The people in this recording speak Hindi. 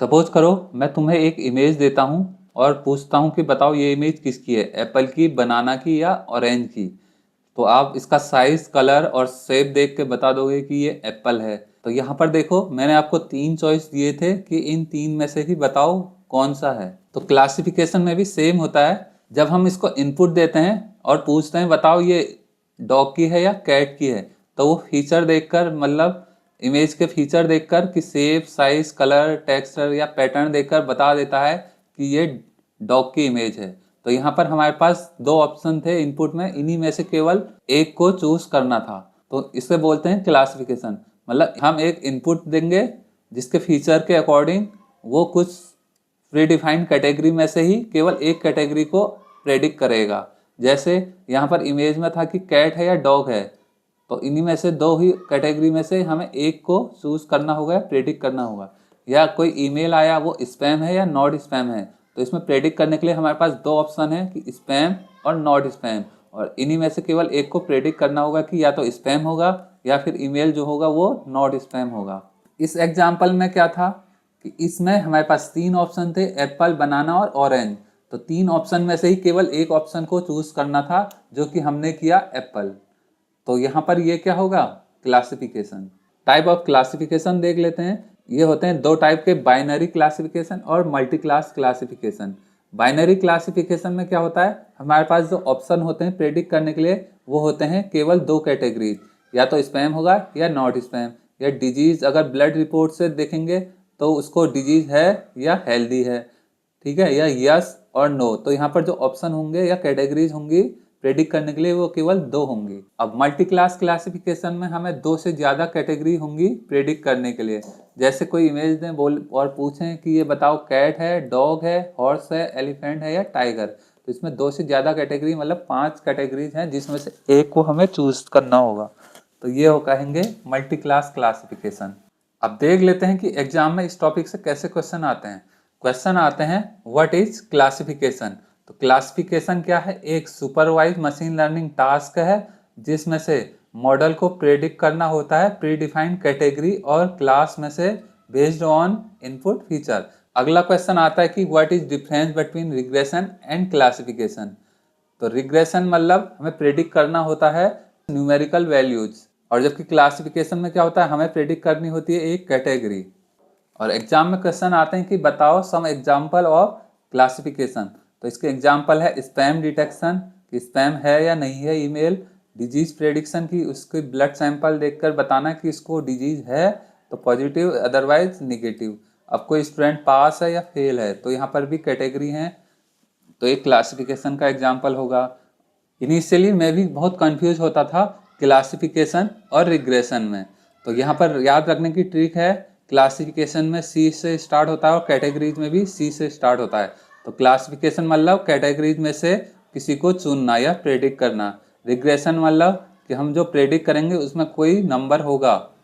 सपोज करो मैं तुम्हें एक इमेज देता हूँ और पूछता हूँ कि बताओ ये इमेज किसकी है, एप्पल की, बनाना की या ऑरेंज की। तो आप इसका साइज, कलर और शेप देख के बता दोगे कि ये एप्पल है। तो यहाँ पर देखो मैंने आपको तीन चॉइस दिए थे कि इन तीन में से ही बताओ कौन सा है। तो क्लासिफिकेशन में भी सेम होता है। जब हम इसको इनपुट देते हैं और पूछते हैं बताओ ये डॉग की है या कैट की है, तो वो फीचर देखकर, मतलब इमेज के फीचर देखकर कि शेप, साइज, कलर, टेक्सचर या पैटर्न देखकर बता देता है कि ये डॉग की इमेज है। तो यहाँ पर हमारे पास दो ऑप्शन थे इनपुट में, इन्हीं में से केवल एक को चूज करना था। तो इसे बोलते हैं क्लासिफिकेशन। मतलब हम एक इनपुट देंगे जिसके फीचर के अकॉर्डिंग वो कुछ प्री डिफाइंड कैटेगरी में से ही केवल एक कैटेगरी को प्रेडिक्ट करेगा। जैसे यहाँ पर इमेज में था कि कैट है या डॉग है, तो इन्हीं में से दो ही कैटेगरी में से हमें एक को चूज करना होगा, प्रेडिक्ट करना होगा। या कोई ईमेल आया वो स्पैम है या नॉट स्पैम है, तो इसमें प्रेडिक्ट करने के लिए हमारे पास दो ऑप्शन है कि स्पैम और नॉट स्पैम, और इन्हीं में से केवल एक को प्रेडिक्ट करना होगा कि या तो स्पैम होगा या फिर ईमेल जो होगा वो नॉट स्पैम होगा। इस एग्जाम्पल में क्या था कि इसमें हमारे पास तीन ऑप्शन थे, एप्पल, बनाना और ऑरेंज। तो तीन ऑप्शन में से ही केवल एक ऑप्शन को चूज करना था, जो कि हमने किया एप्पल। तो यहाँ पर ये क्या होगा, क्लासिफिकेशन। टाइप ऑफ क्लासिफिकेशन देख लेते हैं। ये होते हैं दो टाइप के, बाइनरी क्लासिफिकेशन और multi class classification. Binary classification में क्या होता है, हमारे पास जो ऑप्शन होते हैं प्रेडिक्ट करने के लिए वो होते हैं केवल दो कैटेगरीज, या तो स्पैम होगा या नॉट स्पैम। या डिजीज, अगर ब्लड रिपोर्ट से देखेंगे तो उसको डिजीज है या हेल्दी है, ठीक है, या यस और नो। तो यहाँ पर जो ऑप्शन होंगे या कैटेगरीज होंगी प्रेडिक्ट करने के लिए वो केवल दो होंगी। अब मल्टी क्लास क्लासिफिकेशन में हमें दो से ज्यादा कैटेगरी होंगी प्रेडिक्ट करने के लिए। जैसे कोई इमेज दें बोल और पूछें कि ये बताओ कैट है, डॉग है, हॉर्स है, एलिफेंट है या टाइगर, तो इसमें दो से ज्यादा कैटेगरी, मतलब पांच कैटेगरीज हैं जिसमें से एक को हमें चूज करना होगा। तो ये हो कहेंगे मल्टी क्लास क्लासिफिकेशन। अब देख लेते हैं कि एग्जाम में इस टॉपिक से कैसे क्वेश्चन आते हैं। क्वेश्चन आते हैं व्हाट इज क्लासिफिकेशन। तो क्लासिफिकेशन क्या है, एक सुपरवाइज मशीन लर्निंग टास्क है जिसमें से मॉडल को प्रेडिक्ट करना होता है प्री डिफाइंड कैटेगरी और क्लास में से बेस्ड ऑन इनपुट फीचर। अगला क्वेश्चन आता है कि what is difference between regression and classification. तो रिग्रेशन मतलब हमें प्रेडिक्ट करना होता है न्यूमेरिकल वैल्यूज, और जबकि क्लासिफिकेशन में क्या होता है, हमें प्रेडिक्ट करनी होती है एक कैटेगरी। और एग्जाम में क्वेश्चन आते हैं कि बताओ सम एग्जांपल ऑफ क्लासिफिकेशन। तो इसके एग्जांपल है स्पैम डिटेक्शन, कि स्पैम है या नहीं है ईमेल। डिजीज प्रेडिक्शन, की उसके ब्लड सैंपल देखकर बताना कि इसको डिजीज है तो पॉजिटिव, अदरवाइज निगेटिव। अब कोई स्टूडेंट पास है या फेल है, तो यहाँ पर भी कैटेगरी है, तो एक क्लासिफिकेशन का एग्जाम्पल होगा। इनिशियली मैं भी बहुत कंफ्यूज होता था क्लासिफिकेशन और रिग्रेशन में। तो यहाँ पर याद रखने की ट्रिक है, क्लासिफिकेशन में सी से स्टार्ट होता है और कैटेगरीज में भी सी से स्टार्ट होता है। तो क्लासिफिकेशन मतलब कैटेगरीज में से किसी को चुनना या प्रेडिक्ट करना। रिग्रेशन मतलब कि हम जो प्रेडिक्ट करेंगे उसमें कोई नंबर होगा,